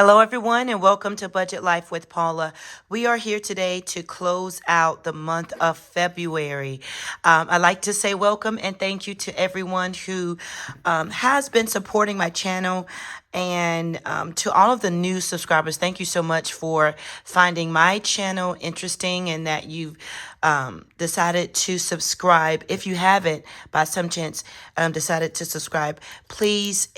Hello, everyone, and welcome to Budget Life with Paula. We are here today to close out the month of February. I'd like to say welcome and thank you to everyone who has been supporting my channel. And to all of the new subscribers, thank you so much for finding my channel interesting and that you've decided to subscribe. If you haven't, by some chance, decided to subscribe, please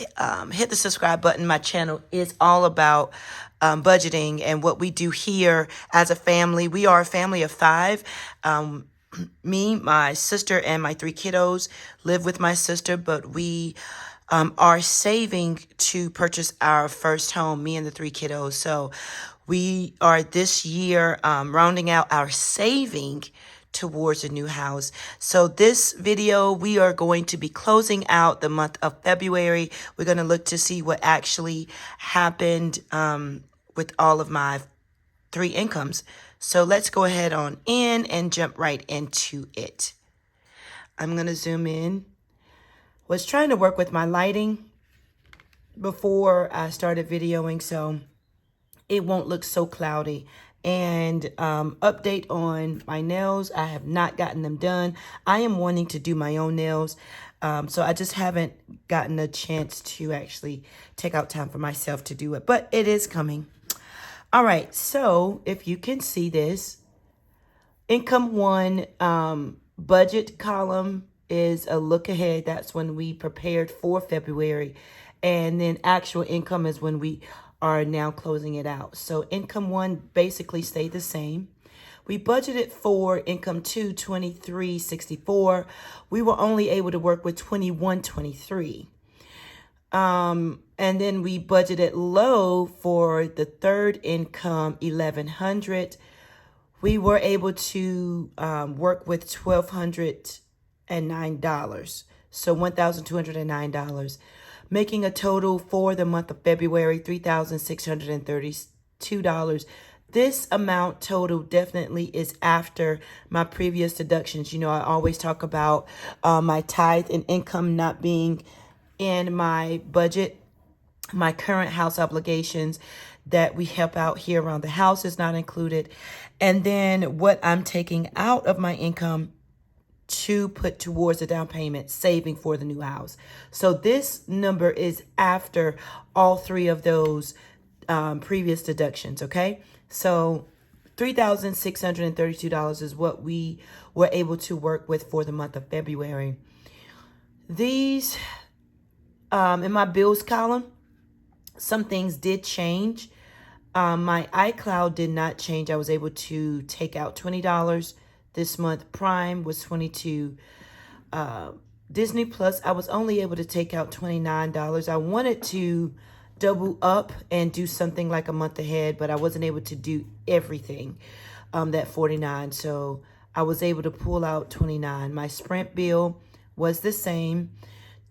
hit the subscribe button. My channel is all about budgeting and what we do here as a family. We are a family of 5. Me, my sister, and my 3 kiddos live with my sister, but we are saving to purchase our first home, me and the 3 kiddos. So we are this year rounding out our saving towards a new house. So this video, we are going to be closing out the month of February. We're going to look to see what actually happened with all of my 3 incomes. So let's go ahead on in and jump right into it. I'm going to zoom in. Was trying to work with my lighting before I started videoing, so it won't look so cloudy. And update on my nails. I have not gotten them done. I am wanting to do my own nails. So I just haven't gotten a chance to actually take out time for myself to do it. But it is coming. All right. So if you can see this, income 1 budget column is a look ahead. That's when we prepared for February. And then actual income is when we are now closing it out. So income 1 basically stayed the same. We budgeted for income 2, $23.64. We were only able to work with $21.23. And then we budgeted low for the third income, $1,100. We were able to work with $1,209. So $1,209. Making a total for the month of February, $3,632. This amount total definitely is after my previous deductions. You know, I always talk about my tithe and income not being in my budget. My current house obligations that we help out here around the house is not included. And then what I'm taking out of my income to put towards the down payment, saving for the new house. So this number is after all 3 of those previous deductions, okay? So $3,632 is what we were able to work with for the month of February. These, in my bills column, some things did change. My iCloud did not change. I was able to take out $20 this month. Prime was $22. Disney Plus, I was only able to take out $29. I wanted to double up and do something like a month ahead, but I wasn't able to do everything that $49. So I was able to pull out $29. My Sprint bill was the same,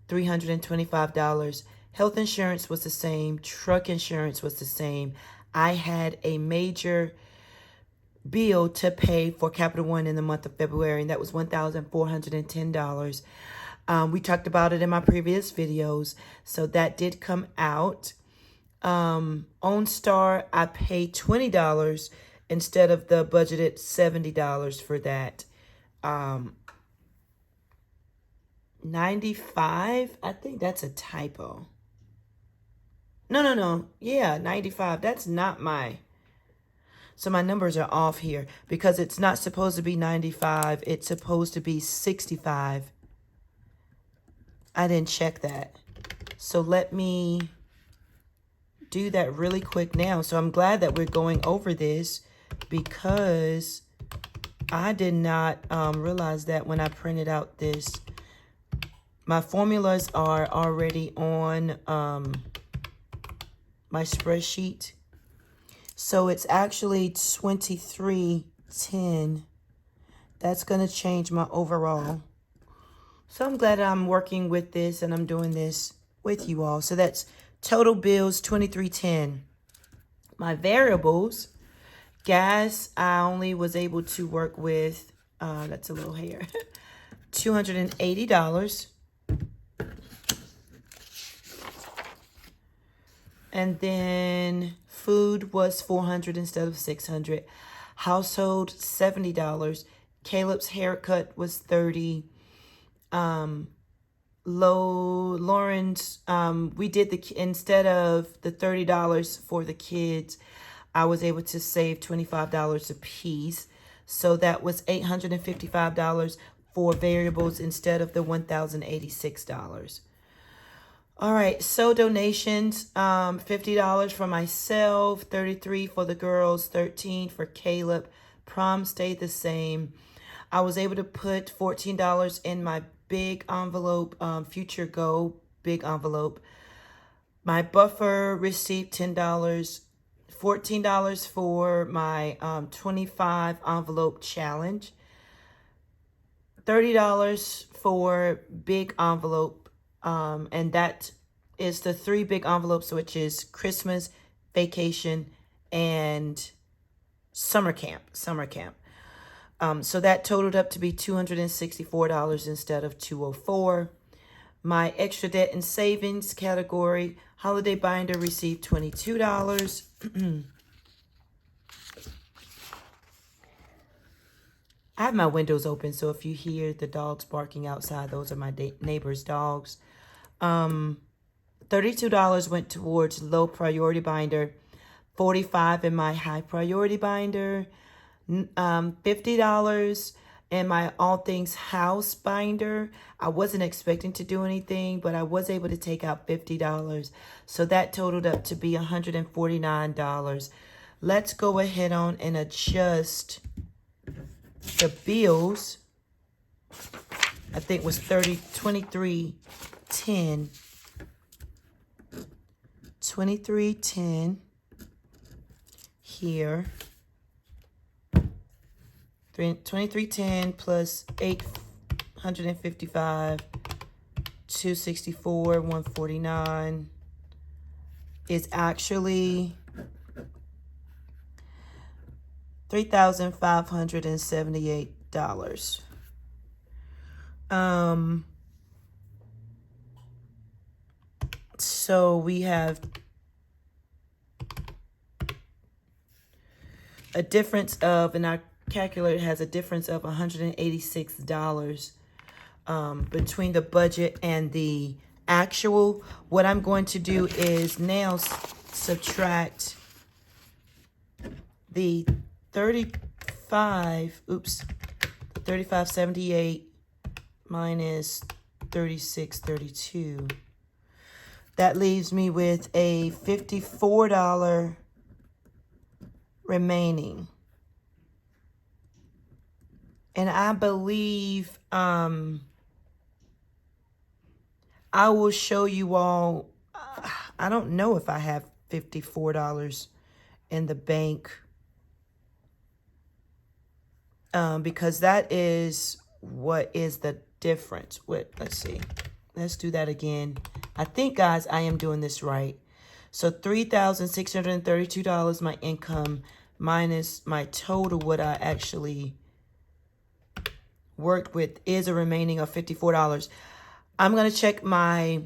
$325. Health insurance was the same. Truck insurance was the same. I had a major bill to pay for Capital One in the month of February, and that was $1,410. We talked about it in my previous videos, so that did come out. OnStar, I paid $20 instead of the budgeted $70 for that. 95, I think that's a typo. No. Yeah, 95. That's not my... So my numbers are off here because it's not supposed to be 95. It's supposed to be 65. I didn't check that. So let me do that really quick now. So I'm glad that we're going over this because I did not realize that when I printed out this. My formulas are already on my spreadsheet. So it's actually 2310. That's going to change my overall. So I'm glad I'm working with this and I'm doing this with you all. So that's total bills, 2310. My variables, gas, I only was able to work with, that's a little hair, $280. And then food was $400 instead of $600. Household $70. Caleb's haircut was $30. Lauren's we did instead of the $30 for the kids, I was able to save $25 a piece. So that was $855 for variables instead of the $1,086. All right, so donations, $50 for myself, $33 for the girls, $13 for Caleb. Prom stayed the same. I was able to put $14 in my big envelope, Future Go big envelope. My buffer received $10, $14 for my 25 envelope challenge, $30 for big envelope. And that is the 3 big envelopes, which is Christmas, vacation, and summer camp. So that totaled up to be $264 instead of $204. My extra debt and savings category, holiday binder, received $22. I have my windows open, so if you hear the dogs barking outside, those are my neighbor's dogs. $32 went towards low priority binder, $45 in my high priority binder, $50 in my all things house binder. I wasn't expecting to do anything, but I was able to take out $50. So that totaled up to be $149. Let's go ahead on and adjust the bills. I think was 2310 here. 2310 plus 855, 264, 149 is actually $3,578. So we have a difference of, and our calculator has a difference of $186 between the budget and the actual. What I'm going to do is now subtract the 3578 minus 3632. That leaves me with a $54 remaining. And I believe I will show you all. I don't know if I have $54 in the bank, because that is what is the difference. Let's see. Let's do that again. I think, guys, I am doing this right. So $3,632 my income minus my total, what I actually worked with, is a remaining of $54. I'm going to check my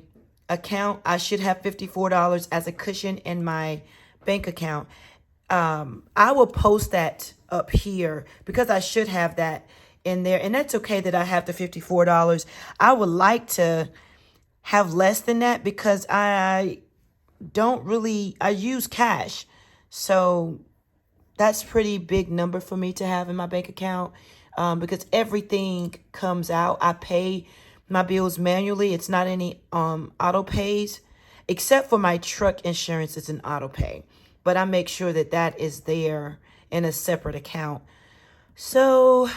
account. I should have $54 as a cushion in my bank account. I will post that up here because I should have that in there. And that's okay that I have the $54. I would like to have less than that because I use cash. So that's pretty big number for me to have in my bank account, because everything comes out. I pay my bills manually. It's not any auto pays, except for my truck insurance. It's an auto pay, but I make sure that that is there in a separate account. So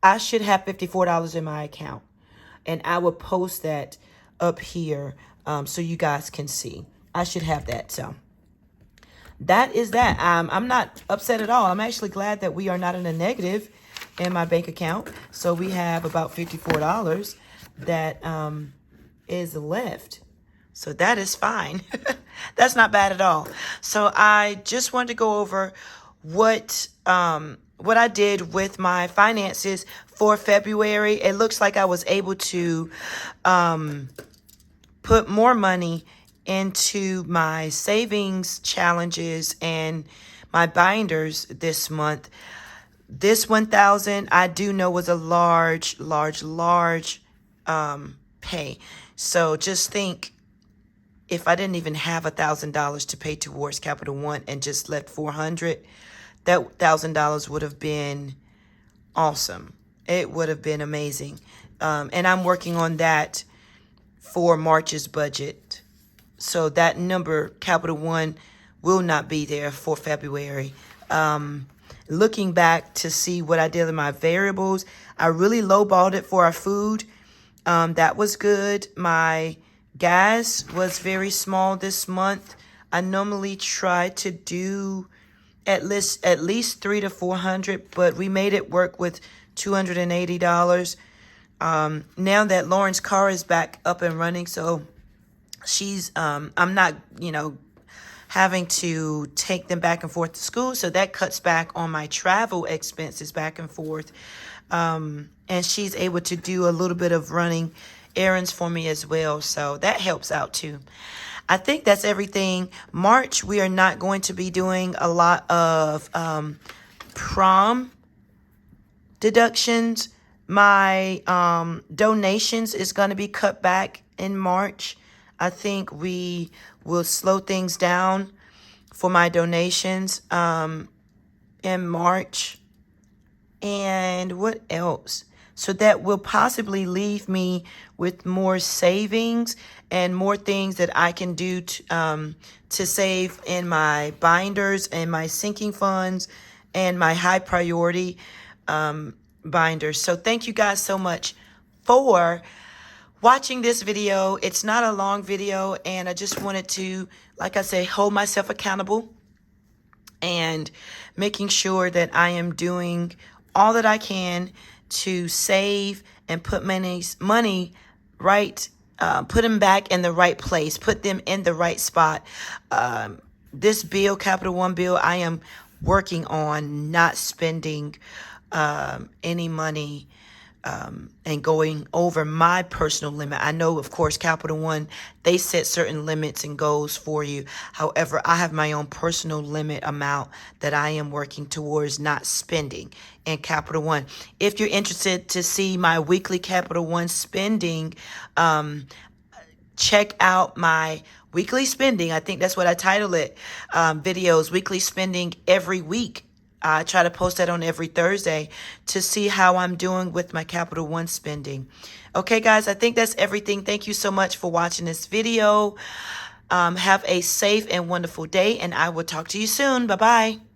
I should have $54 in my account, and I will post that up here so you guys can see. I should have that. So that is that. I'm not upset at all. I'm actually glad that we are not in a negative in my bank account. So we have about $54 that is left. So that is fine. That's not bad at all. So I just wanted to go over what I did with my finances for February. It looks like I was able to put more money into my savings challenges and my binders this month. This 1,000 I do know was a large pay. So just think, if I didn't even have $1,000 to pay towards Capital One and just left 400, that $1,000 would have been awesome. It would have been amazing. And I'm working on that for March's budget. So that number, Capital One, will not be there for February. Looking back to see what I did in my variables, I really lowballed it for our food. That was good. My gas was very small this month. I normally try to do at least 300 to 400, but we made it work with $280. Now that Lauren's car is back up and running, so she's I'm not, having to take them back and forth to school, so that cuts back on my travel expenses back and forth. And she's able to do a little bit of running errands for me as well, so that helps out too. I think that's everything. March, we are not going to be doing a lot of prom deductions. My donations is going to be cut back in March. I think we will slow things down for my donations in March. And what else? So that will possibly leave me with more savings and more things that I can do to save in my binders and my sinking funds and my high priority binders. So thank you guys so much for watching this video. It's not a long video, and I just wanted to, like I say, hold myself accountable and making sure that I am doing all that I can to save and put money right, put them back in the right place, put them in the right spot. This bill, Capital One bill, I am working on not spending any money and going over my personal limit. I know, of course, Capital One, they set certain limits and goals for you. However, I have my own personal limit amount that I am working towards not spending in Capital One. If you're interested to see my weekly Capital One spending, check out my weekly spending. I think that's what I title it. Videos, weekly spending every week. I try to post that on every Thursday to see how I'm doing with my Capital One spending. Okay, guys, I think that's everything. Thank you so much for watching this video. Have a safe and wonderful day, and I will talk to you soon. Bye-bye.